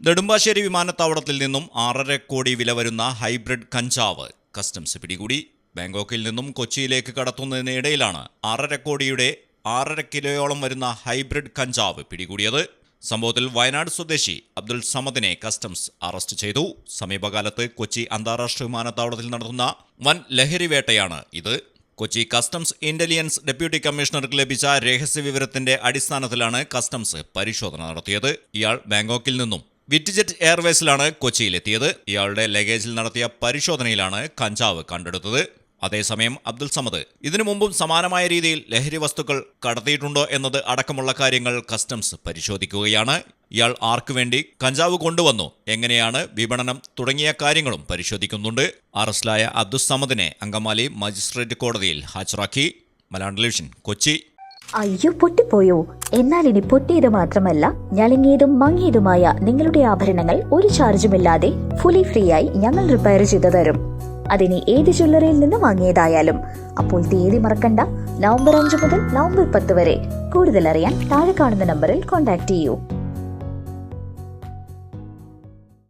നെടുമ്പാശ്ശേരി വിമാനത്താവളത്തിൽ നിന്നും 6.5 കോടി വില വരുന്ന ഹൈബ്രിഡ് കഞ്ചാവ് കസ്റ്റംസ് പിടികൂടി. ബാങ്കോക്കിൽ നിന്നും കൊച്ചിയിലേക്ക് കടത്തുന്നതിനിടയിലാണ് 6.5 കോടിയുടെ 6.5 കിലോയോളം വരുന്ന ഹൈബ്രിഡ് കഞ്ചാവ് പിടികൂടിയത്. സംഭവത്തിൽ വയനാട് സ്വദേശി അബ്ദുൾ സമദിനെ കസ്റ്റംസ് അറസ്റ്റ് ചെയ്തു. സമീപകാലത്ത് കൊച്ചി അന്താരാഷ്ട്ര വിമാനത്താവളത്തിൽ നടത്തുന്ന വൻ ലഹരി വേട്ടയാണ് ഇത്. കൊച്ചി കസ്റ്റംസ് ഇന്റലിജൻസ് ഡെപ്യൂട്ടി കമ്മീഷണർക്ക് ലഭിച്ച രഹസ്യവിവരത്തിന്റെ അടിസ്ഥാനത്തിലാണ് കസ്റ്റംസ് പരിശോധന നടത്തിയത്. ഇയാൾ ബാങ്കോക്കിൽ നിന്നും വിറ്റ്ജെറ്റ് എയർവേസിലാണ് കൊച്ചിയിലെത്തിയത്. ഇയാളുടെ ലഗേജിൽ നടത്തിയ പരിശോധനയിലാണ് കഞ്ചാവ് കണ്ടെടുത്തത്. അതേസമയം അബ്ദുൾ സമദ് ഇതിനു മുമ്പും സമാനമായ രീതിയിൽ ലഹരി വസ്തുക്കൾ കടത്തിയിട്ടുണ്ടോ എന്നത് അടക്കമുള്ള കാര്യങ്ങൾ കസ്റ്റംസ് പരിശോധിക്കുകയാണ്. ഇയാൾ ആർക്കുവേണ്ടി കഞ്ചാവ് കൊണ്ടുവന്നു, എങ്ങനെയാണ് വിപണനം തുടങ്ങിയ കാര്യങ്ങളും പരിശോധിക്കുന്നുണ്ട്. അറസ്റ്റിലായ അബ്ദുൾ സമദിനെ അങ്കമാലി മജിസ്ട്രേറ്റ് കോടതിയിൽ ഹാജരാക്കി. മലയാളം ടെലിവിഷൻ, കൊച്ചി. അയ്യോ, പൊട്ടിപ്പോയോ? എന്നാൽ ഇനി പൊട്ടിയത് മാത്രമല്ല, ഞെളിങ്ങിയതും മങ്ങിയതുമായ നിങ്ങളുടെ ആഭരണങ്ങൾ ഒരു ചാർജുമില്ലാതെ ഫുള്ളി ഫ്രീ ആയി ഞങ്ങൾ റിപ്പയർ ചെയ്തു തരും. അതിന് ഏത് ജ്വല്ലറിയിൽ നിന്ന് വാങ്ങിയതായാലും. അപ്പോൾ തീയതി മറക്കണ്ട, നവംബർ 5 മുതൽ നവംബർ 10 വരെ. കൂടുതൽ അറിയാൻ താഴെ കാണുന്ന നമ്പറിൽ കോൺടാക്ട് ചെയ്യൂ.